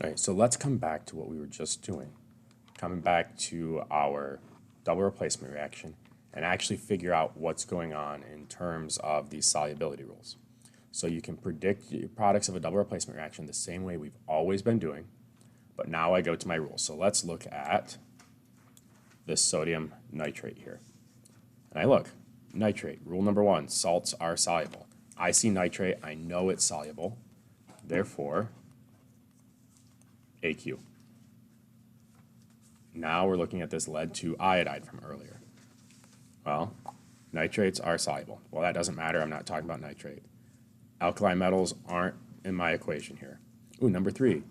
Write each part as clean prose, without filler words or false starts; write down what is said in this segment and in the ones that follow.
All right, so let's come back to what we were just doing. Coming back to our double replacement reaction and actually figure out what's going on in terms of these solubility rules. So you can predict your products of a double replacement reaction the same way we've always been doing, but now I go to my rules. So let's look at this sodium nitrate here. And I look, nitrate, rule number one, salts are soluble. I see nitrate, I know it's soluble, therefore AQ. Now we're looking at this lead 2 iodide from earlier. Well, nitrates are soluble. Well, that doesn't matter, I'm not talking about nitrate. Alkali metals aren't in my equation here. Ooh, number 3,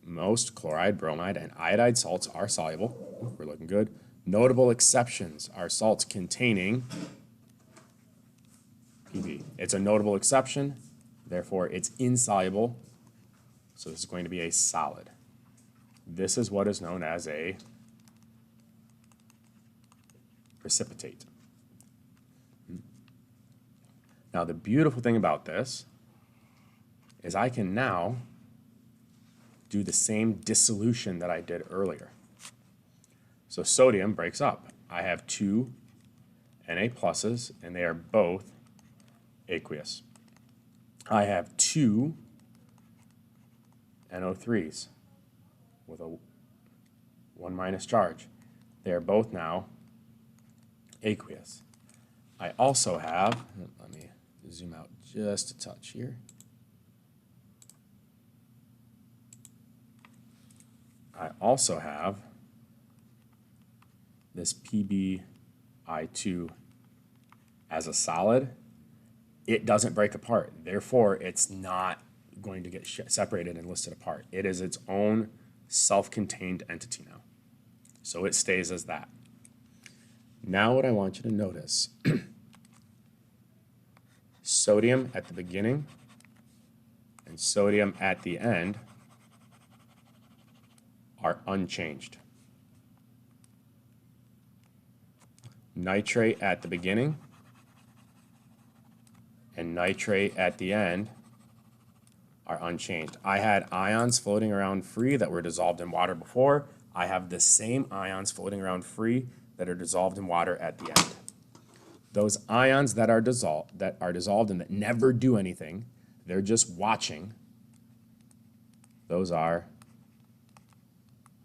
most chloride, bromide, and iodide salts are soluble. Ooh, we're looking good. Notable exceptions are salts containing Pb. It's a notable exception, therefore it's insoluble, so this is going to be a solid. This is what is known as a precipitate. Now the beautiful thing about this is I can now do the same dissolution that I did earlier. So sodium breaks up. I have 2 Na pluses and they are both aqueous. I have 2 NO3s with a 1 minus charge. They are both now aqueous. I also have, let me zoom out just a touch here. I also have this PbI2 as a solid. It doesn't break apart. Therefore, it's not going to get separated and listed apart. It is its own self-contained entity now. So it stays as that. Now what I want you to notice, sodium at the beginning and sodium at the end are unchanged. Nitrate at the beginning and nitrate at the end are unchanged. I had ions floating around free that were dissolved in water before. I have the same ions floating around free that are dissolved in water at the end. Those ions that are dissolved and that never do anything, they're just watching. Those are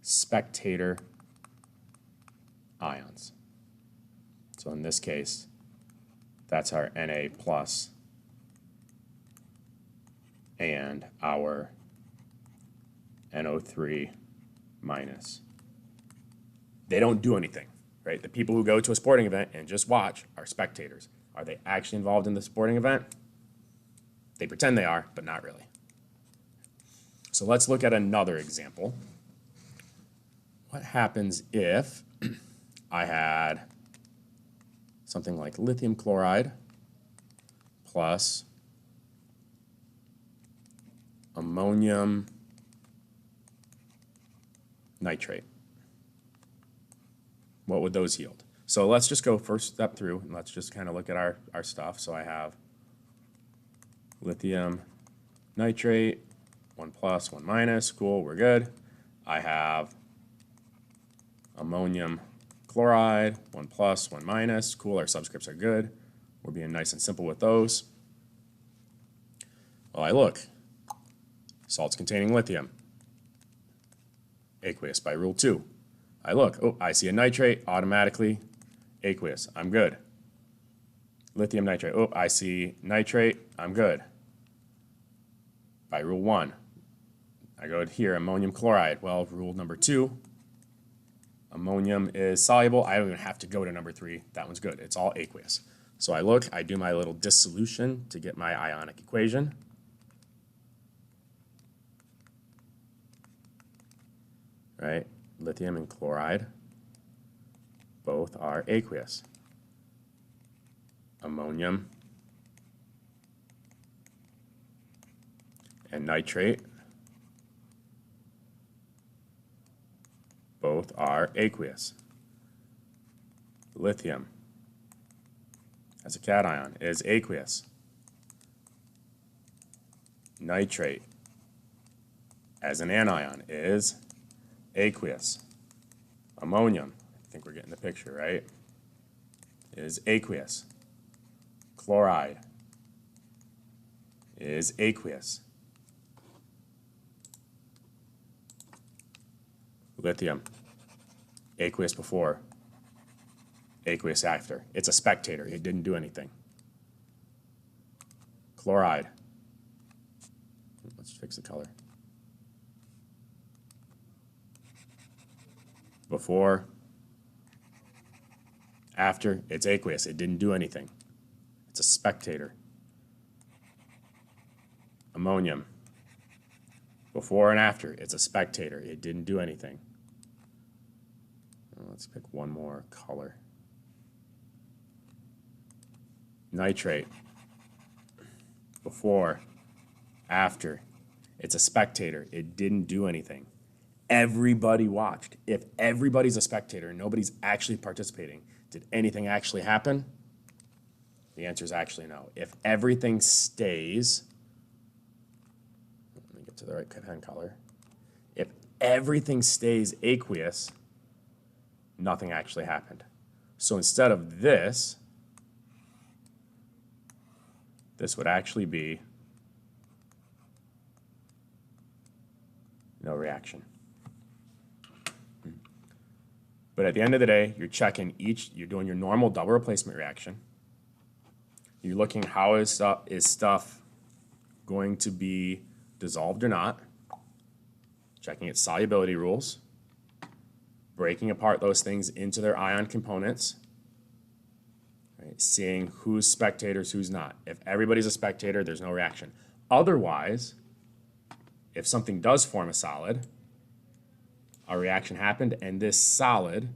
spectator ions. So in this case, that's our Na plus and our NO3 minus. They don't do anything, right? The people who go to a sporting event and just watch are spectators. Are they actually involved in the sporting event? They pretend they are, but not really. So let's look at another example. What happens if I had something like lithium chloride plus ammonium nitrate? What would those yield? So let's just go first step through and let's just kind of look at our stuff. So I have lithium nitrate, 1 plus, 1 minus, cool, we're good. I have ammonium chloride, 1 plus, 1 minus, cool, our subscripts are good. We're being nice and simple with those. Well, I look, salts containing lithium, aqueous by rule 2. I look, oh, I see a nitrate, automatically aqueous, I'm good. Lithium nitrate, oh, I see nitrate, I'm good. By rule 1, I go here, ammonium chloride. Well, rule number 2, ammonium is soluble. I don't even have to go to number 3. That one's good. It's all aqueous. So I look, I do my little dissolution to get my ionic equation. Right? Lithium and chloride both are aqueous. Ammonium and nitrate both are aqueous. Lithium as a cation is aqueous. Nitrate as an anion is aqueous. Ammonium, I think we're getting the picture, right? Is aqueous. Chloride is aqueous. Lithium, aqueous before, aqueous after. It's a spectator. It didn't do anything. Chloride. Let's fix the color. Before, after, it's aqueous. It didn't do anything. It's a spectator. Ammonium. Before and after, it's a spectator. It didn't do anything. Let's pick one more color. Nitrate. Before, after, it's a spectator. It didn't do anything. Everybody watched. If everybody's a spectator and nobody's actually participating, did anything actually happen? The answer is actually no. If everything stays, let me get to the right pen color. If everything stays aqueous, nothing actually happened. So instead of this would actually be no reaction. But at the end of the day, you're checking you're doing your normal double replacement reaction. You're looking how is stuff going to be dissolved or not, checking its solubility rules, breaking apart those things into their ion components, right? Seeing who's spectators, who's not. If everybody's a spectator, there's no reaction. Otherwise, if something does form a solid, a reaction happened, and this solid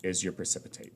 is your precipitate.